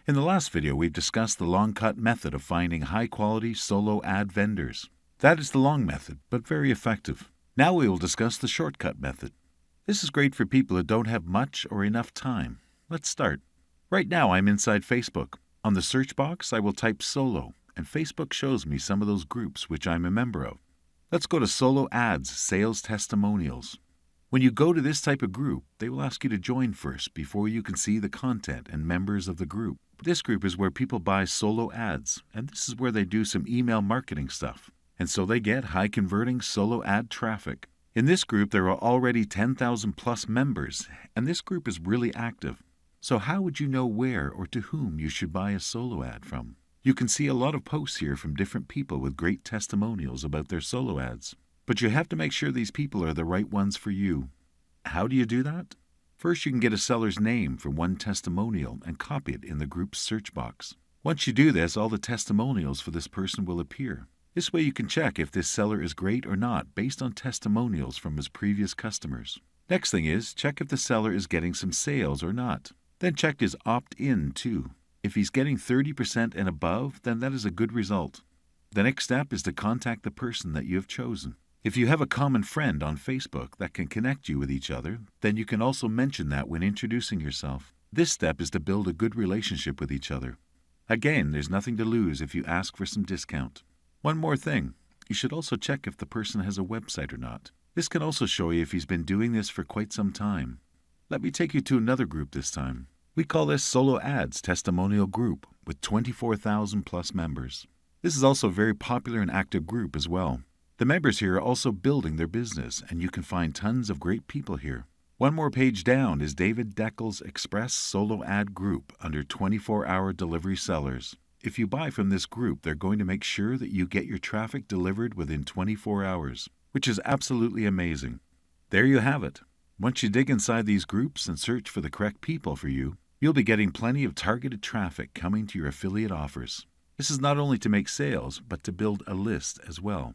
In the last video, we've discussed the long cut method of finding high-quality solo ad vendors. That is the long method, but very effective. Now we will discuss the shortcut method. This is great for people who don't have much or enough time. Let's start. Right now, I'm inside Facebook. On the search box, I will type solo, and Facebook shows me some of those groups which I'm a member of. Let's go to Solo Ads Sales Testimonials. When you go to this type of group, they will ask you to join first before you can see the content and members of the group. This group is where people buy solo ads, and this is where they do some email marketing stuff. And so they get high-converting solo ad traffic. In this group, there are already 10,000 plus members, and this group is really active. So how would you know where or to whom you should buy a solo ad from? You can see a lot of posts here from different people with great testimonials about their solo ads. But you have to make sure these people are the right ones for you. How do you do that? First, you can get a seller's name from one testimonial and copy it in the group's search box. Once you do this, all the testimonials for this person will appear. This way you can check if this seller is great or not based on testimonials from his previous customers. Next thing is, check if the seller is getting some sales or not. Then check his opt-in too. If he's getting 30% and above, then that is a good result. The next step is to contact the person that you have chosen. If you have a common friend on Facebook that can connect you with each other, then you can also mention that when introducing yourself. This step is to build a good relationship with each other. Again, there's nothing to lose if you ask for some discount. One more thing, you should also check if the person has a website or not. This can also show you if he's been doing this for quite some time. Let me take you to another group this time. We call this Solo Ads Testimonial Group with 24,000 plus members. This is also a very popular and active group as well. The members here are also building their business, and you can find tons of great people here. One more page down is David Deckel's Express Solo Ad Group under 24-hour delivery sellers. If you buy from this group, they're going to make sure that you get your traffic delivered within 24 hours, which is absolutely amazing. There you have it. Once you dig inside these groups and search for the correct people for you, you'll be getting plenty of targeted traffic coming to your affiliate offers. This is not only to make sales, but to build a list as well.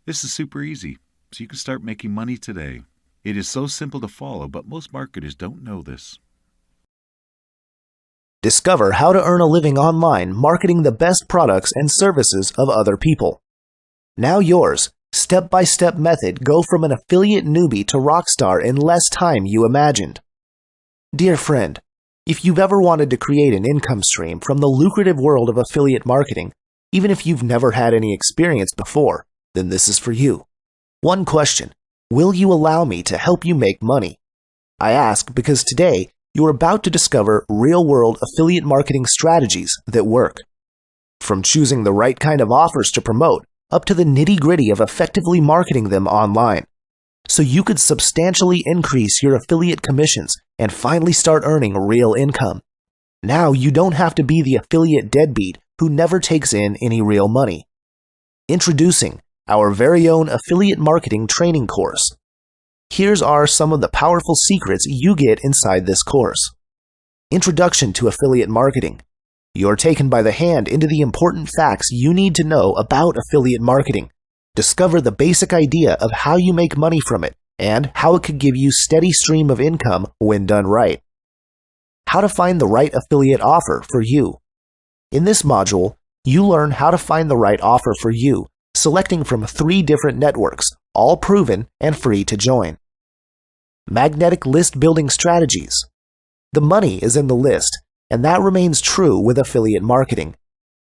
This is super easy, so you can start making money today. It is so simple to follow, but most marketers don't know this. Discover how to earn a living online marketing the best products and services of other people. Now yours, step-by-step method go from an affiliate newbie to rockstar in less time you imagined. Dear friend, if you've ever wanted to create an income stream from the lucrative world of affiliate marketing, even if you've never had any experience before, then this is for you. One question: will you allow me to help you make money? I ask because today you are about to discover real-world affiliate marketing strategies that work. From choosing the right kind of offers to promote, up to the nitty-gritty of effectively marketing them online. So you could substantially increase your affiliate commissions and finally start earning real income. Now you don't have to be the affiliate deadbeat who never takes in any real money. Introducing our very own affiliate marketing training course. Here's some of the powerful secrets you get inside this course. Introduction to affiliate marketing. You're taken by the hand into the important facts you need to know about affiliate marketing. Discover the basic idea of how you make money from it and how it could give you steady stream of income when done right. How to find the right affiliate offer for you. In this module, you learn how to find the right offer for you, selecting from 3 different networks, all proven and free to join. Magnetic list building strategies. The money is in the list, and that remains true with affiliate marketing.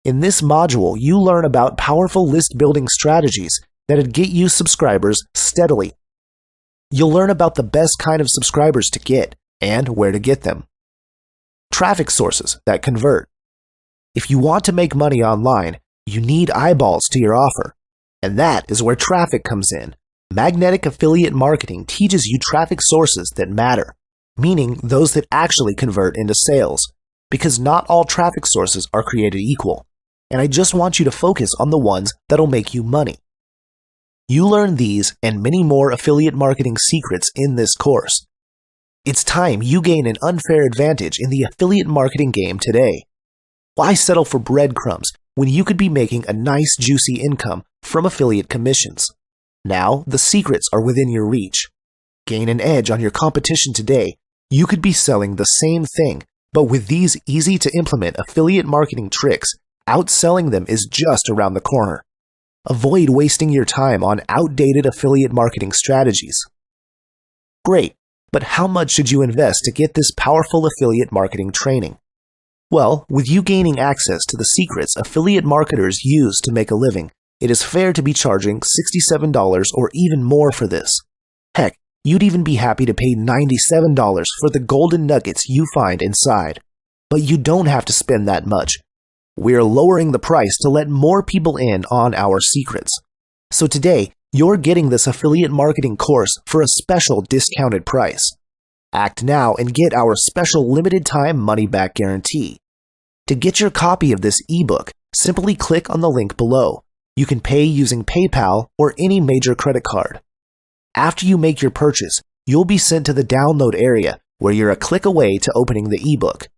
In this module, you learn about powerful list building strategies that'd get you subscribers steadily. You'll learn about the best kind of subscribers to get and where to get them. Traffic sources that convert. If you want to make money online, you need eyeballs to your offer. And that is where traffic comes in. Magnetic affiliate marketing teaches you traffic sources that matter, meaning those that actually convert into sales, because not all traffic sources are created equal, and I just want you to focus on the ones that'll make you money. You learn these and many more affiliate marketing secrets in this course. It's time you gain an unfair advantage in the affiliate marketing game today. Why settle for breadcrumbs when you could be making a nice juicy income from affiliate commissions? Now, the secrets are within your reach. Gain an edge on your competition today. You could be selling the same thing But with these easy-to-implement affiliate marketing tricks, outselling them is just around the corner. Avoid wasting your time on outdated affiliate marketing strategies. Great, but how much should you invest to get this powerful affiliate marketing training? Well, with you gaining access to the secrets affiliate marketers use to make a living, it is fair to be charging $67 or even more for this. Heck, you'd even be happy to pay $97 for the golden nuggets you find inside. But you don't have to spend that much. We're lowering the price to let more people in on our secrets. So today, you're getting this affiliate marketing course for a special discounted price. Act now and get our special limited time money-back guarantee. To get your copy of this ebook, simply click on the link below. You can pay using PayPal or any major credit card. After you make your purchase, you'll be sent to the download area where you're a click away to opening the ebook.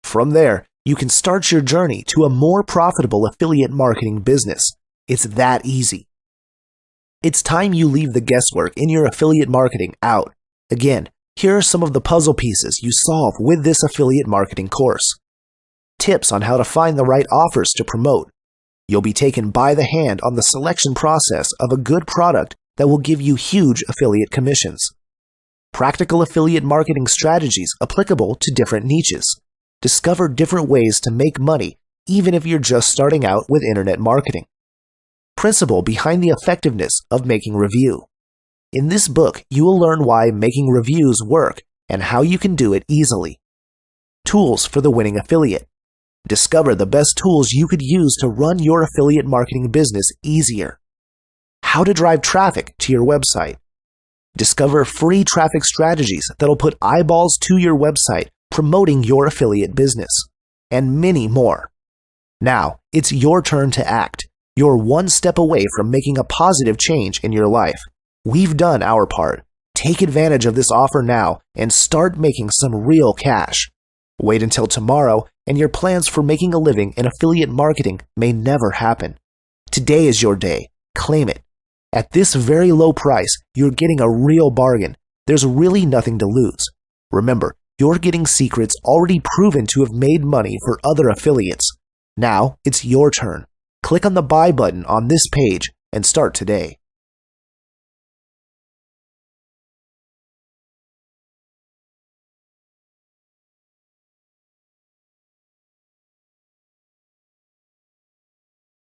From there, you can start your journey to a more profitable affiliate marketing business. It's that easy. It's time you leave the guesswork in your affiliate marketing out. Again, here are some of the puzzle pieces you solve with this affiliate marketing course. Tips on how to find the right offers to promote. You'll be taken by the hand on the selection process of a good product that will give you huge affiliate commissions. Practical affiliate marketing strategies applicable to different niches. Discover different ways to make money even if you're just starting out with internet marketing. Principle behind the effectiveness of making review. In this book, you will learn why making reviews work and how you can do it easily. Tools for the winning affiliate. Discover the best tools you could use to run your affiliate marketing business easier. How to drive traffic to your website. Discover free traffic strategies that'll put eyeballs to your website promoting your affiliate business, and many more. Now, it's your turn to act. You're one step away from making a positive change in your life. We've done our part. Take advantage of this offer now and start making some real cash. Wait until tomorrow, and your plans for making a living in affiliate marketing may never happen. Today is your day. Claim it. At this very low price, you're getting a real bargain. There's really nothing to lose. Remember, you're getting secrets already proven to have made money for other affiliates. Now, it's your turn. Click on the buy button on this page and start today.